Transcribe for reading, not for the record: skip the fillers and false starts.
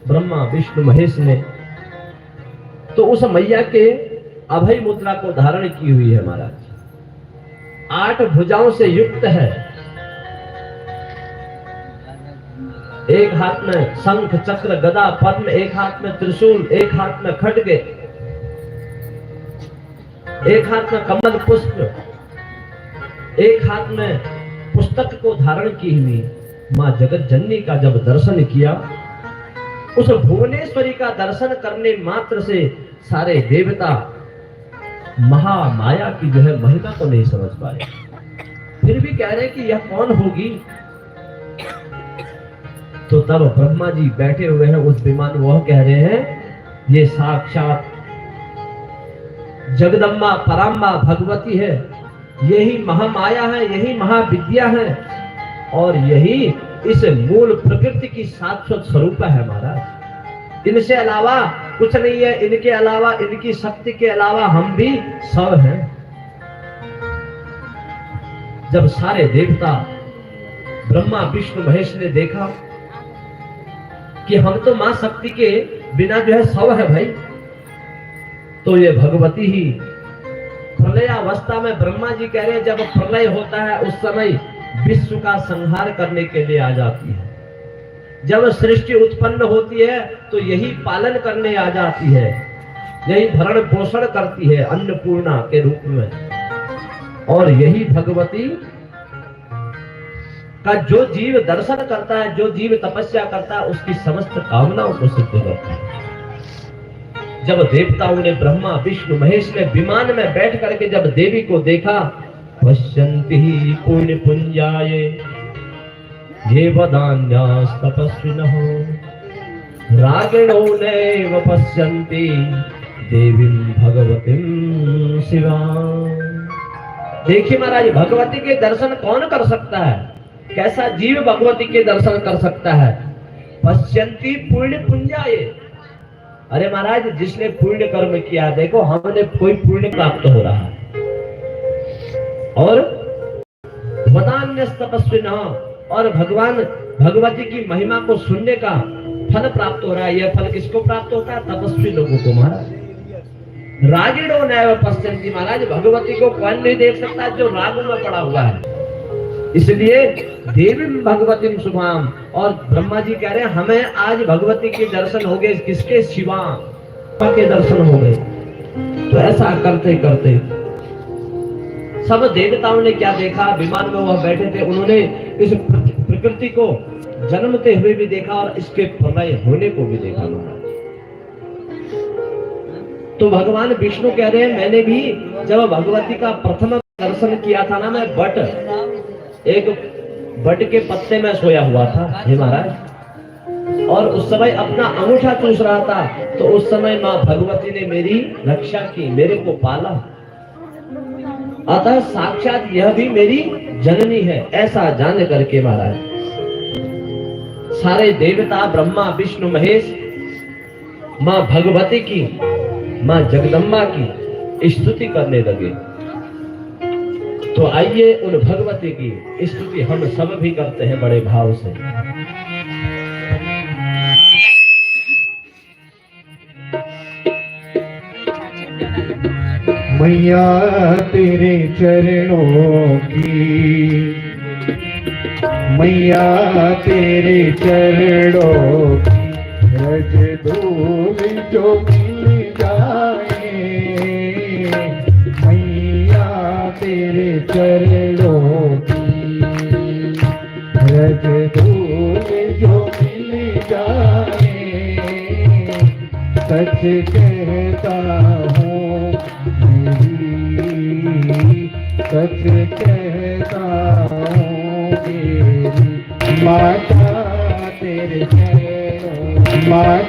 ब्रह्मा विष्णु महेश ने तो उस मैया के अभय मुद्रा को धारण की हुई है महाराज। 8 भुजाओं से युक्त है। एक हाथ में शंख चक्र गदा पद्म, एक हाथ में त्रिशूल, एक हाथ में खड्ग, एक हाथ में कमल पुष्प, एक हाथ में पुस्तक को धारण की हुई मां जगत जननी का जब दर्शन किया, उस भुवनेश्वरी का दर्शन करने मात्र से सारे देवता महामाया की जो है महिमा को नहीं समझ पाए। फिर भी कह रहे कि यह कौन होगी। तो तब ब्रह्मा जी बैठे हुए हैं उस विमान, वह कह रहे हैं ये साक्षात जगदम्बा पराम्बा भगवती है, यही महामाया है, यही महाविद्या है और यही इस मूल प्रकृति की शाश्वत स्वरूप है महाराज। इनसे अलावा कुछ नहीं है, इनके अलावा, इनकी शक्ति के अलावा हम भी सब हैं। जब सारे देवता ब्रह्मा विष्णु महेश ने देखा कि हम तो मां शक्ति के बिना जो है सब है भाई, तो ये भगवती ही प्रलयावस्था में ब्रह्मा जी कह रहे हैं जब प्रलय होता है उस समय विश्व का संहार करने के लिए आ जाती है। जब सृष्टि उत्पन्न होती है तो यही पालन करने आ जाती है, यही भरण पोषण करती है अन्नपूर्णा के रूप में। और यही भगवती का जो जीव दर्शन करता है, जो जीव तपस्या करता है, उसकी समस्त कामनाओं को सिद्ध करता है। जब देवताओं ने ब्रह्मा विष्णु महेश ने विमान में बैठ करके जब देवी को देखा, पश्यन्ति पुण्य पुंजाये ये वदान्यास तपस्विनः रागिणो नैव पश्यन्ति देवीं भगवतीं शिवां। देखिए महाराज, भगवती के दर्शन कौन कर सकता है? कैसा जीव भगवती के दर्शन कर सकता है? पश्यन्ति पुण्य पुंजाये। अरे महाराज, जिसने पुण्य कर्म किया, देखो हमने कोई पुण्य प्राप्त हो रहा है और वदान्य तपस्विनः, और भगवान भगवती की महिमा को सुनने का फल प्राप्त हो रहा है। यह फल किसको प्राप्त होता है? तपस्वी लोगों को महाराज। रागिणो नैव पश्यन्ति, महाराज भगवती को कौन नहीं देख सकता जो राग में पड़ा हुआ है। इसलिए देवी भगवती शुभाम, और ब्रह्मा जी कह रहे हैं हमें आज भगवती के दर्शन हो गए। किसके? शिवा के दर्शन हो गए। तो ऐसा करते करते सब देवताओं ने क्या देखा, विमान में वह बैठे थे, उन्होंने इस प्रकृति को जन्मते हुए भी देखा और इसके प्रलय होने को भी देखा। तो भगवान विष्णु कह रहे हैं मैंने भी जब भगवती का प्रथम दर्शन किया था ना, मैं एक बट के पत्ते में सोया हुआ था हे महाराज, और उस समय अपना अंगूठा चूस रहा था। तो उस समय मां भगवती ने मेरी रक्षा की, मेरे को पाला। अतः साक्षात यह भी मेरी जननी है, ऐसा जान करके महाराज सारे देवता ब्रह्मा विष्णु महेश मां भगवती की, मां जगदम्बा की स्तुति करने लगे। तो आइए उन भगवती की स्तुति हम सब भी करते हैं बड़े भाव से। मैया तेरे चरणों की, मैया तेरे चरणों की रज धूल जो मिल जाए, मैया तेरे चरणों की रज धूल जो मिल जाए, सच कहता हूँ सच कहता हूँ मेरी माता तेरे चरणों, माता